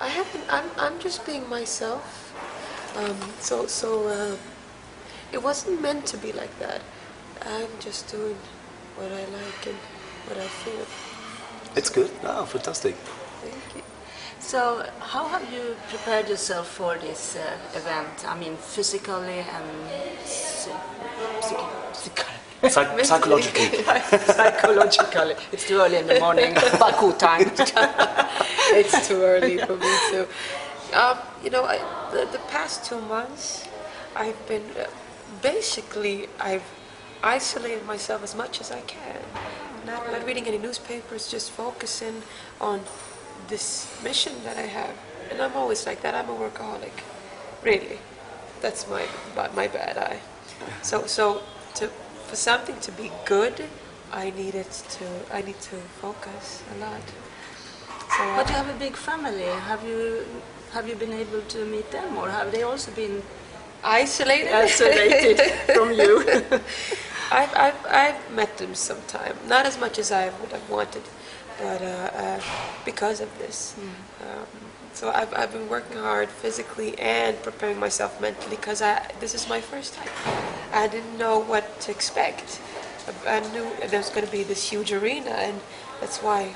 I haven't. I'm just being myself. It wasn't meant to be like that. I'm just doing what I like and what I feel. It's good. Ah, fantastic. Thank you. So, how have you prepared yourself for this event? I mean, physically and Psychologically. psychologically. It's too early in the morning. Baku time. It's too early for me to. You know, the past 2 months, I've been I've isolated myself as much as I can. Not reading any newspapers, just focusing on this mission that I have. And I'm always like that. I'm a workaholic, really. That's my bad eye. For something to be good, I need to focus a lot. But you have a big family. Have you been able to meet them, or have they also been isolated from you? I've met them sometime, not as much as I would have wanted, but because of this. So I've been working hard physically and preparing myself mentally because this is my first time. I didn't know what to expect. I knew there was going to be this huge arena, and that's why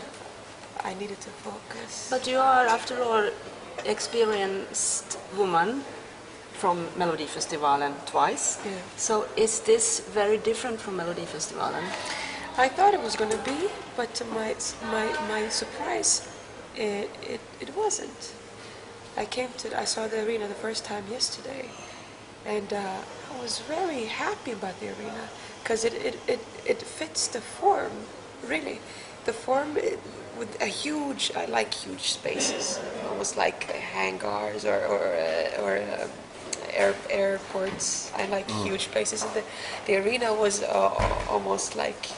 I needed to focus. But you are, after all, experienced woman from Melodifestivalen twice. Yeah. So is this very different from Melodifestivalen? I thought it was going to be, but to my surprise, it wasn't. I saw the arena the first time yesterday, and I was very happy about the arena because it fits the form, really. The form with I like huge spaces, almost like hangars or airports. I like huge places. And the arena was almost like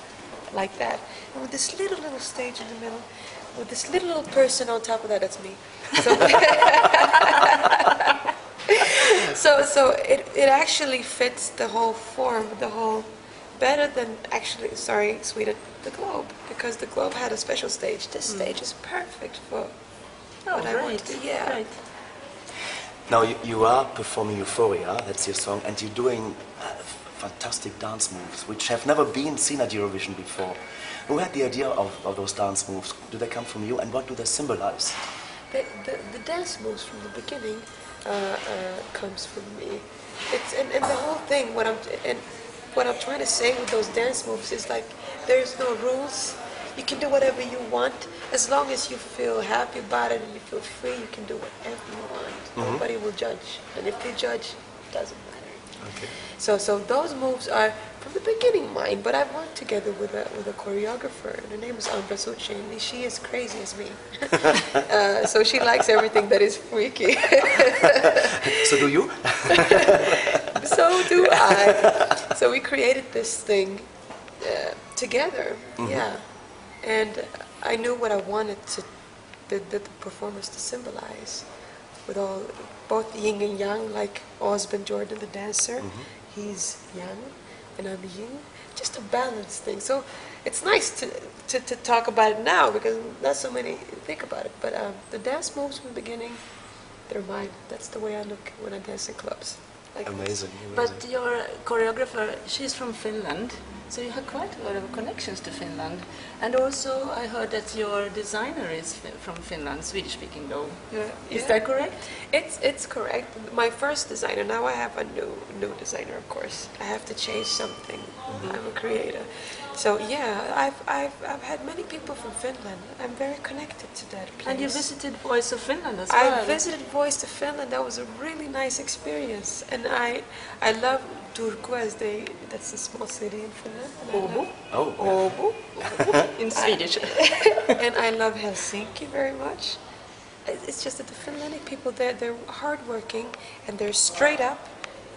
that. And with this little stage in the middle, with this little person on top of that, that's me. So it actually fits the whole form, better than actually, sorry, Sweden, the Globe, because the Globe had a special stage. This stage is perfect for what I want to do. Yeah. Right. Now you are performing Euphoria, that's your song, and you're doing fantastic dance moves, which have never been seen at Eurovision before. Who had the idea of those dance moves? Do they come from you, and what do they symbolize? The dance moves from the beginning comes from me. It's and the whole thing. What I'm trying to say with those dance moves is like there's no rules. You can do whatever you want as long as you feel happy about it and you feel free. You can do whatever you want. Nobody will judge, and if they judge, it doesn't matter. Okay. So those moves are from the beginning mine, but I've worked together with a choreographer, and her name is Ambra Suchi, and she is crazy as me. So she likes everything that is freaky. So do you? So do I. So we created this thing together, yeah. And I knew what I wanted the performance to symbolize, with both yin and yang, like Osmond Jordan, the dancer. He's yang, and I'm yin. Just a balanced thing. So it's nice to talk about it now because not so many think about it. But the dance moves from the beginning, they're mine. That's the way I look when I dance in clubs. Like Amazing. But your choreographer, she's from Finland, so you have quite a lot of connections to Finland. And also, I heard that your designer is from Finland, Swedish-speaking though. Is that correct? It's correct. My first designer. Now I have a new designer, of course. I have to change something. I'm a creator. So yeah, I've had many people from Finland. I'm very connected to that place. And you visited Voice of Finland as well. I visited Voice of Finland. That was a really nice experience, and I love Turku, that's a small city in Finland. Åbo. Oh. In Swedish. And I love Helsinki very much. It's just that the Finlandic people, they're hardworking and they're straight up.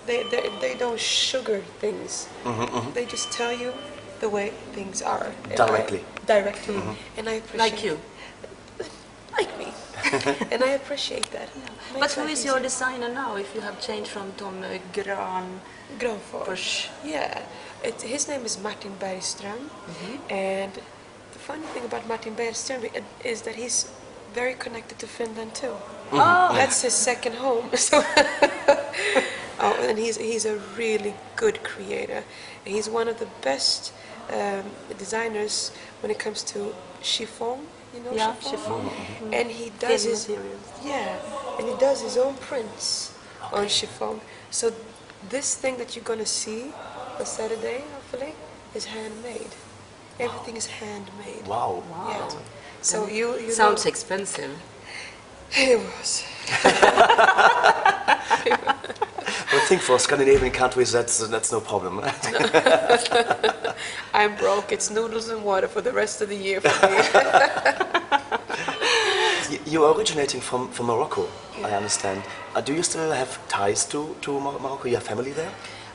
They don't sugar things. They just tell you the way things are. Directly. Directly. And I appreciate Like you. Like me. And I appreciate that. But who is your designer now, if you have changed from Tom Granfors. Yeah. His name is Martin Bergström. And the funny thing about Martin Bergström is that he's very connected to Finland too. Oh, That's his second home. So and he's a really good creator. He's one of the best designers when it comes to chiffon. You know yeah, chiffon? chiffon. And he does Thin his materials. and he does his own prints on chiffon. So this thing that you're gonna see on Saturday, hopefully, is handmade. Everything is handmade. Wow. Yeah. So you Sounds know, expensive. it was. I think for Scandinavian countries that's no problem. I'm broke. It's noodles and water for the rest of the year for me. You're originating from Morocco, I understand. Do you still have ties to Morocco? You have family there?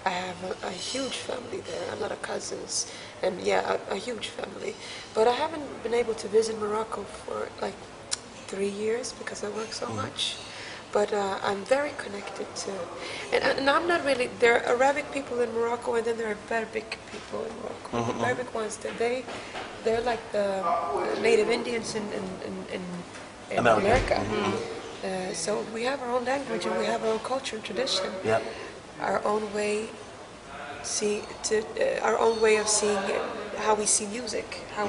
I have a huge family there, a lot of cousins, and yeah, a huge family. But I haven't been able to visit Morocco for like 3 years because I work so much. But I'm very connected to, and I'm not really, there are Arabic people in Morocco and then there are Berbic people in Morocco. The Berbic ones, they're like the native Indians in America. So we have our own language and we have our own culture and tradition. Yeah. Our own way our own way of seeing how we see music, how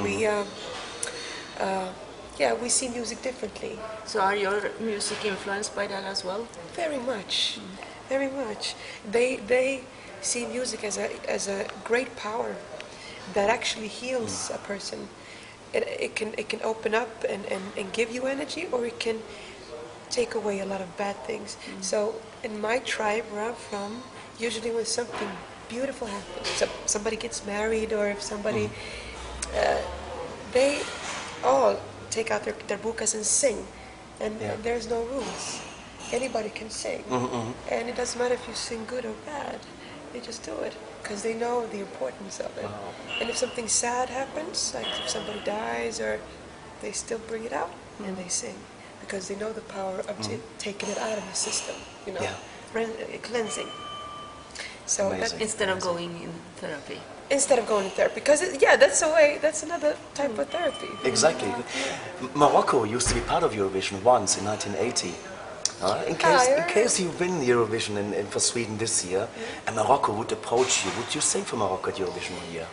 we see music differently. So are your music influenced by that as well? Very much, very much. They see music as a great power that actually heals a person. It can open up and give you energy, or it can take away a lot of bad things. So in my tribe where I'm from, usually when something beautiful happens, somebody gets married, or if somebody, they all take out their bukas and sing, and there's no rules. Anybody can sing, and it doesn't matter if you sing good or bad. They just do it because they know the importance of it. And if something sad happens, like if somebody dies, or they still bring it out and they sing because they know the power of taking it out of the system, you know, cleansing. So that, Instead of going in therapy. instead of going to therapy, because that's a way. That's another type of therapy. Exactly. Morocco used to be part of Eurovision once in 1980. In case you win Eurovision for Sweden this year, and Morocco would approach you, would you sing for Morocco at Eurovision one year?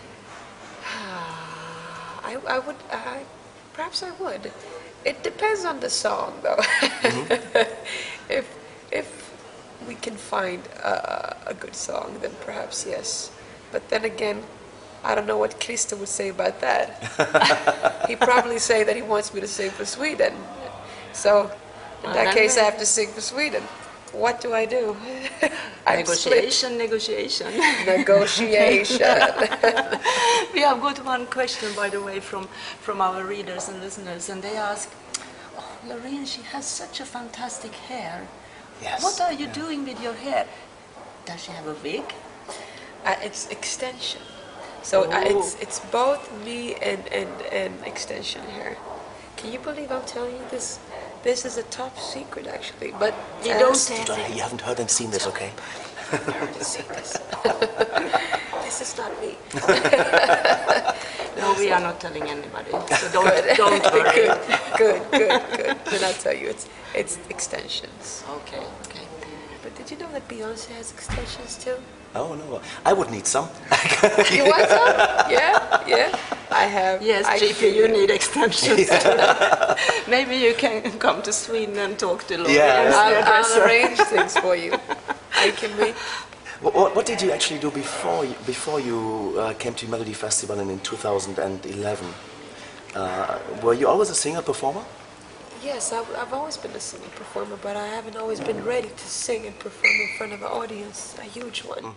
I would. Perhaps I would. It depends on the song, though. If we can find a good song, then perhaps yes. But then again, I don't know what Krista would say about that. He'd probably say that he wants me to sing for Sweden. So in that case, I have to sing for Sweden. What do I do? Negotiation. Negotiation. We have got one question, by the way, from our readers and listeners, and they ask, Loreen, she has such a fantastic hair. Yes. What are you doing with your hair? Does she have a wig? It's extension. So it's both me and extension hair. Can you believe I'm telling you this? This is a top secret, actually. But You don't dare. You haven't heard and seen this, okay? I heard and seen this. This is not me. No, we are not telling anybody. So don't worry. Good. Then I'll tell you, it's extensions. Okay. But did you know that Beyonce has extensions too? Oh no, I would need some. You want some? Yeah. I have. Yes, GP, you need extensions. Maybe you can come to Sweden and talk to Loreen. Yeah. I'll arrange things for you. I can make. What did you actually do before you came to Melody Festival in 2011? Were you always a singer performer? Yes, I've always been a singer performer, but I haven't always been ready to sing and perform in front of an audience, a huge one.